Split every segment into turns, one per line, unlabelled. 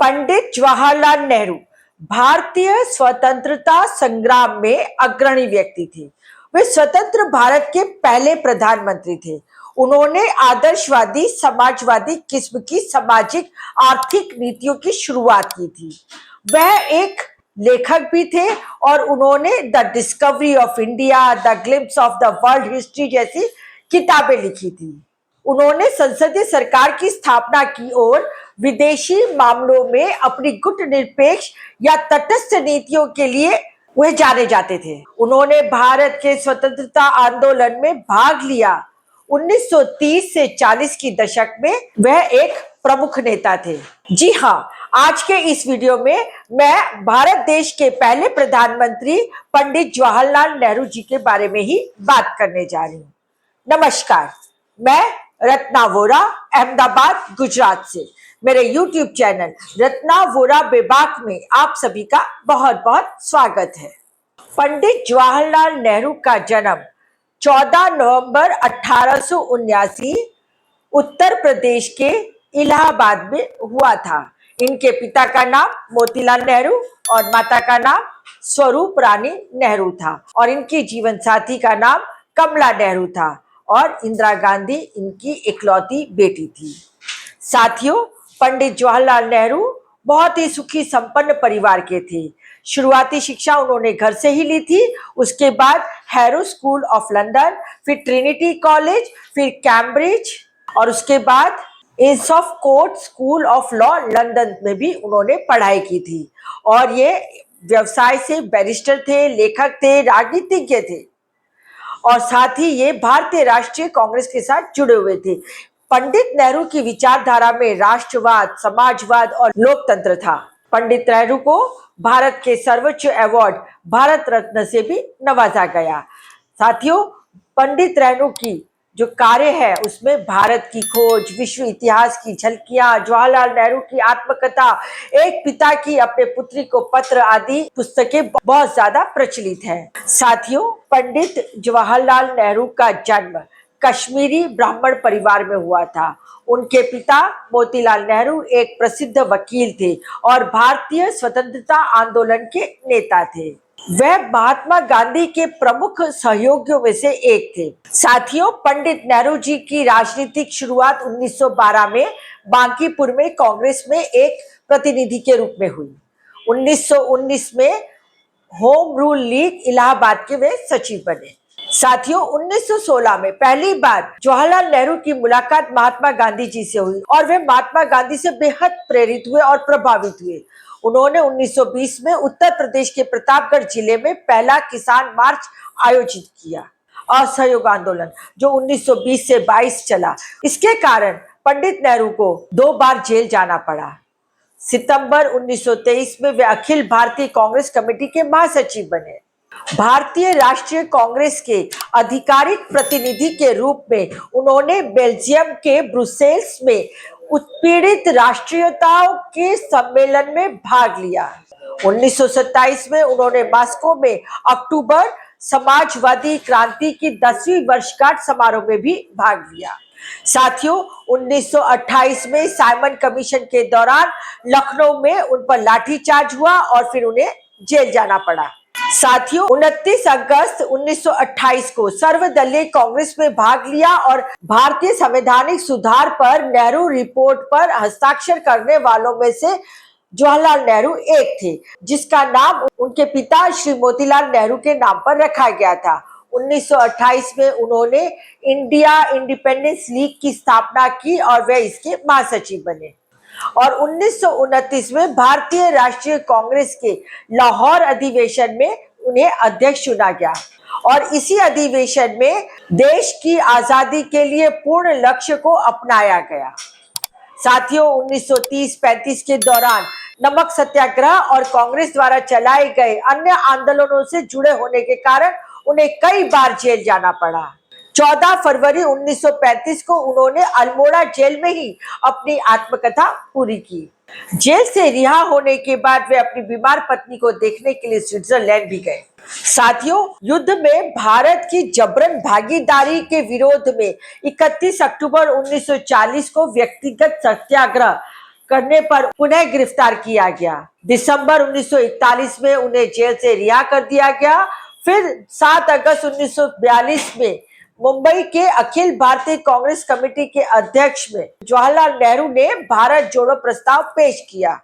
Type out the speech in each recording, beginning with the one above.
पंडित जवाहरलाल नेहरू भारतीय स्वतंत्रता संग्राम में अग्रणी व्यक्ति थे। वे स्वतंत्र भारत के पहले प्रधानमंत्री थे। उन्होंने आदर्शवादी समाजवादी किस्म की सामाजिक आर्थिक नीतियों की शुरुआत की थी। वह एक लेखक भी थे और उन्होंने the discovery of India, the glimpse of the world history जैसी किताबें लिखी थी। उन्होंने संसदीय सरकार की स्थापना की और विदेशी मामलों में अपनी गुटनिरपेक्ष या तटस्थ नीतियों के लिए वे जाने जाते थे। उन्होंने भारत के स्वतंत्रता आंदोलन में भाग लिया। 1930 से 40 की दशक में वह एक प्रमुख नेता थे। जी हाँ, आज के इस वीडियो में मैं भारत देश के पहले प्रधानमंत्री पंडित जवाहरलाल नेहरू जी के बारे में ही बात करने जा रही हूँ। नमस्कार, मैं रत्ना वोरा अहमदाबाद गुजरात से मेरे YouTube चैनल रत्ना वोरा बेबाक में आप सभी का बहुत बहुत स्वागत है। पंडित जवाहरलाल नेहरू का जन्म 14 नवंबर 1879 उत्तर प्रदेश के इलाहाबाद में हुआ था। इनके पिता का नाम मोतीलाल नेहरू और माता का नाम स्वरूप रानी नेहरू था और इनकी जीवन साथी का नाम कमला नेहरू था और इंदिरा गांधी इनकी इकलौती बेटी थी। साथियों, पंडित जवाहरलाल नेहरू बहुत ही सुखी संपन्न परिवार के थे। शुरुआती शिक्षा उन्होंने घर से ही ली थी। उसके बाद हैरो स्कूल ऑफ लंदन, फिर ट्रिनिटी कॉलेज, फिर कैम्ब्रिज और उसके बाद इंस of court school of law London में भी उन्होंने पढ़ाई की थी। और ये व्यवसाय से बैरिस्टर थे, लेखक थे, राजनीतिज्ञ थे और साथ ही ये भारतीय राष्ट्रीय कांग्रेस के साथ जुड़े हुए थे। पंडित नेहरू की विचारधारा में राष्ट्रवाद, समाजवाद और लोकतंत्र था। पंडित नेहरू को भारत के सर्वोच्च अवार्ड भारत रत्न से भी नवाजा गया। साथियों, पंडित नेहरू की जो कार्य है उसमें भारत की खोज, विश्व इतिहास की झलकियां, जवाहरलाल नेहरू की आत्मकथा, एक पिता की अपने पुत्री को पत्र आदि पुस्तकें बहुत ज्यादा प्रचलित हैं। साथियों, पंडित जवाहरलाल नेहरू का जन्म कश्मीरी ब्राह्मण परिवार में हुआ था। उनके पिता मोतीलाल नेहरू एक प्रसिद्ध वकील थे और भारतीय स्वतंत्रता आंदोलन के नेता थे। वह महात्मा गांधी के प्रमुख सहयोगियों में से एक थे। साथियों, पंडित नेहरू जी की राजनीतिक शुरुआत 1912 में बांकीपुर में कांग्रेस में एक प्रतिनिधि के रूप में हुई। 1919 में होम रूल लीग इलाहाबाद के वे सचिव बने। साथियों, 1916 में पहली बार जवाहरलाल नेहरू की मुलाकात महात्मा गांधी जी से हुई और वे महात्मा गांधी से बेहद प्रेरित हुए और प्रभावित हुए। उन्होंने 1920 में उत्तर प्रदेश के प्रतापगढ़ जिले में पहला किसान मार्च आयोजित किया। असहयोग आंदोलन जो 1920 से 22 चला, इसके कारण पंडित नेहरू को 2 बार जेल जाना पड़ा। सितंबर 1923 में वे अखिल भारतीय कांग्रेस कमेटी के महासचिव बने। भारतीय राष्ट्रीय कांग्रेस के आधिकारिक प्रतिनिधि के रूप में उन्होंने बेल्जियम के ब्रुसेल्स में उत्पीड़ित राष्ट्रीयताओं के सम्मेलन में भाग लिया। 1927 में उन्होंने मॉस्को में अक्टूबर समाजवादी क्रांति की 10वीं वर्षगांठ समारोह में भी भाग लिया। साथियों, 1928 में साइमन कमीशन के दौरान लखनऊ में उन पर लाठीचार्ज हुआ और फिर उन्हें जेल जाना पड़ा। साथियों, 29 अगस्त 1928 को सर्वदलीय कांग्रेस में भाग लिया और भारतीय संवैधानिक सुधार पर नेहरू रिपोर्ट पर हस्ताक्षर करने वालों में से जवाहरलाल नेहरू एक थे, जिसका नाम उनके पिता श्री मोतीलाल नेहरू के नाम पर रखा गया था। 1928 में उन्होंने इंडिया इंडिपेंडेंस लीग की स्थापना की और वे इसके महासचिव बने और 1929 में भारतीय राष्ट्रीय कांग्रेस के लाहौर अधिवेशन में उन्हें अध्यक्ष चुना गया और इसी अधिवेशन में देश की आजादी के लिए पूर्ण लक्ष्य को अपनाया गया। साथियों, 1930-35 के दौरान नमक सत्याग्रह और कांग्रेस द्वारा चलाए गए अन्य आंदोलनों से जुड़े होने के कारण उन्हें कई बार जेल जाना पड़ा। 14 फरवरी 1935 को उन्होंने अल्मोड़ा जेल में ही अपनी आत्मकथा पूरी की। जेल से रिहा होने के बाद वे अपनी बीमार पत्नी को देखने के लिए स्विट्जरलैंड भी गए। साथियों, युद्ध में भारत की जबरन भागीदारी के विरोध में 31 अक्टूबर 1940 को व्यक्तिगत सत्याग्रह करने पर पुनः गिरफ्तार किया गया। दिसंबर 1941 में उन्हें जेल से रिहा कर दिया गया। फिर 7 अगस्त 1942 में मुंबई के अखिल भारतीय कांग्रेस कमेटी के अध्यक्ष में जवाहरलाल नेहरू ने भारत जोड़ो प्रस्ताव पेश किया।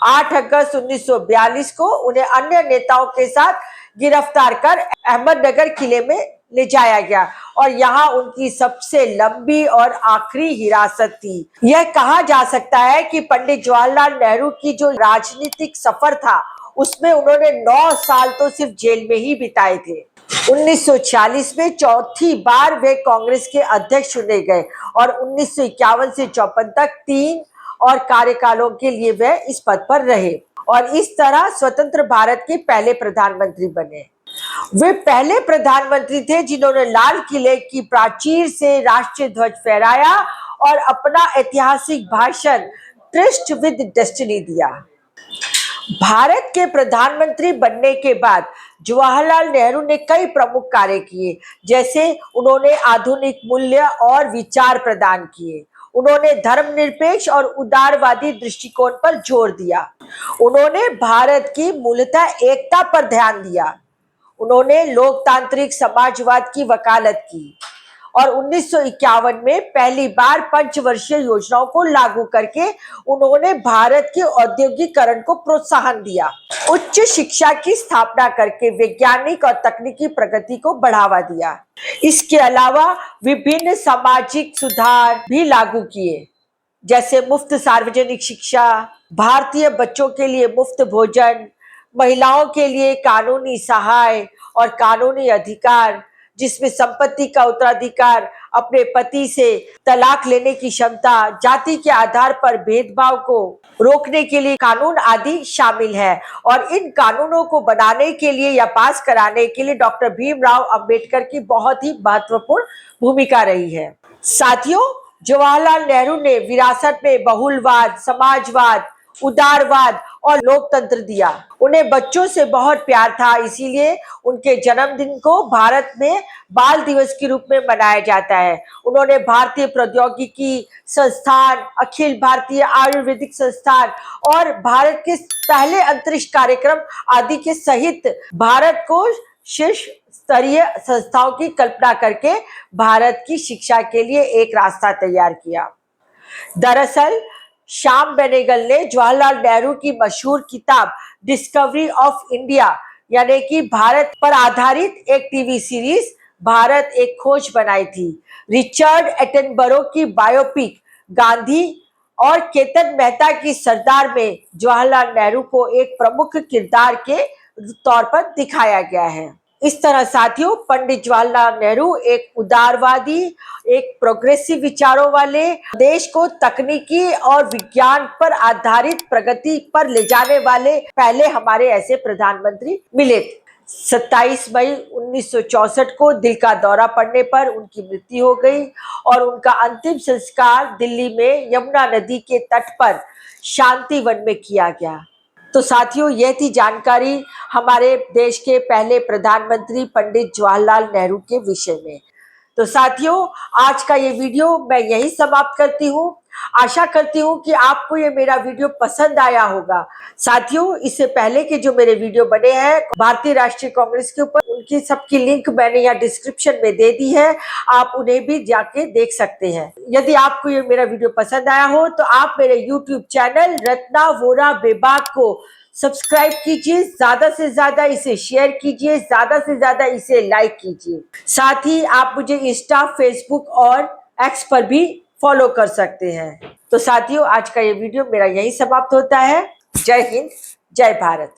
8 अगस्त 1942 को उन्हें अन्य नेताओं के साथ गिरफ्तार कर अहमदनगर किले में ले जाया गया और यहाँ उनकी सबसे लंबी और आखिरी हिरासत थी। यह कहा जा सकता है कि पंडित जवाहरलाल नेहरू की जो राजनीतिक सफर था उसमें उन्होंने 9 साल तो सिर्फ जेल में ही बिताए थे। 1946 में चौथी बार वे कांग्रेस के अध्यक्ष चुने गए और 1951 से 54 तक 3 और कार्यकालों के लिए वे इस पद पर रहे और इस तरह स्वतंत्र भारत के पहले प्रधानमंत्री बने। वे पहले प्रधानमंत्री थे जिन्होंने लाल किले की प्राचीर से राष्ट्रीय ध्वज फहराया और अपना ऐतिहासिक भाषण ट्रिस्ट विद डेस्टिनी दिया। भारत के प्रधानमंत्री बनने के बाद जवाहरलाल नेहरू ने कई प्रमुख कार्य किए, जैसे उन्होंने आधुनिक मूल्य और विचार प्रदान किए। उन्होंने धर्मनिरपेक्ष और उदारवादी दृष्टिकोण पर जोर दिया। उन्होंने भारत की मूलतः एकता पर ध्यान दिया। उन्होंने लोकतांत्रिक समाजवाद की वकालत की और 1951 में पहली बार पंचवर्षीय योजनाओं को लागू करके उन्होंने भारत के औद्योगिकरण को प्रोत्साहन दिया। उच्च शिक्षा की स्थापना करके वैज्ञानिक और तकनीकी प्रगति को बढ़ावा दिया। इसके अलावा विभिन्न सामाजिक सुधार भी लागू किए, जैसे मुफ्त सार्वजनिक शिक्षा, भारतीय बच्चों के लिए मुफ्त भोजन, महिलाओं के लिए कानूनी सहाय और कानूनी अधिकार, जिसमें संपत्ति का उत्तराधिकार, अपने पति से तलाक लेने की क्षमता, जाति के आधार पर भेदभाव को रोकने के लिए कानून आदि शामिल है। और इन कानूनों को बनाने के लिए या पास कराने के लिए डॉक्टर भीमराव अंबेडकर की बहुत ही महत्वपूर्ण भूमिका रही है। साथियों, जवाहरलाल नेहरू ने विरासत में बहुलवाद, समाजवाद, उदारवाद और लोकतंत्र दिया। उन्हें बच्चों से बहुत प्यार था, इसीलिए उनके जन्मदिन को भारत में बाल दिवस के रूप में मनाया जाता है। उन्होंने भारतीय प्रौद्योगिकी संस्थान, अखिल भारतीय आयुर्वेदिक संस्थान और भारत के पहले अंतरिक्ष कार्यक्रम आदि के सहित भारत को शीर्ष स्तरीय संस्थाओं की कल्पना करके भारत की शिक्षा के लिए एक रास्ता तैयार किया। दरअसल श्याम बेनेगल ने जवाहरलाल नेहरू की मशहूर किताब डिस्कवरी ऑफ इंडिया यानी कि भारत पर आधारित एक टीवी सीरीज भारत एक खोज बनाई थी। रिचर्ड एटनबरो की बायोपिक गांधी और केतन मेहता की सरदार में जवाहरलाल नेहरू को एक प्रमुख किरदार के तौर पर दिखाया गया है। इस तरह साथियों, पंडित जवाहरलाल नेहरू एक उदारवादी, एक प्रोग्रेसिव विचारों वाले, देश को तकनीकी और विज्ञान पर आधारित प्रगति पर ले जाने वाले पहले हमारे ऐसे प्रधानमंत्री मिले थे। 27 मई 1964 को दिल का दौरा पड़ने पर उनकी मृत्यु हो गई और उनका अंतिम संस्कार दिल्ली में यमुना नदी के तट पर शांति वन में किया गया। तो साथियों, यह थी जानकारी हमारे देश के पहले प्रधानमंत्री पंडित जवाहरलाल नेहरू के विषय में। तो साथियों, आज का ये वीडियो मैं यही समाप्त करती हूँ। आशा करती हूँ कि आपको ये मेरा वीडियो पसंद आया होगा। साथियों, इससे पहले के जो मेरे वीडियो बने हैं भारतीय राष्ट्रीय कांग्रेस के ऊपर, उनकी सबकी लिंक मैंने यहाँ डिस्क्रिप्शन में दे दी है, आप उन्हें भी जाके देख सकते हैं। यदि आपको ये मेरा वीडियो पसंद आया हो तो आप मेरे यूट्यूब चैनल रत्ना वोरा बेबाक को सब्सक्राइब कीजिए, ज्यादा से ज्यादा इसे शेयर कीजिए, ज्यादा से ज्यादा इसे लाइक कीजिए। साथ ही आप मुझे इंस्टा, फेसबुक और एक्स पर भी फॉलो कर सकते हैं। तो साथियों, आज का ये वीडियो मेरा यही समाप्त होता है। जय हिंद, जय भारत।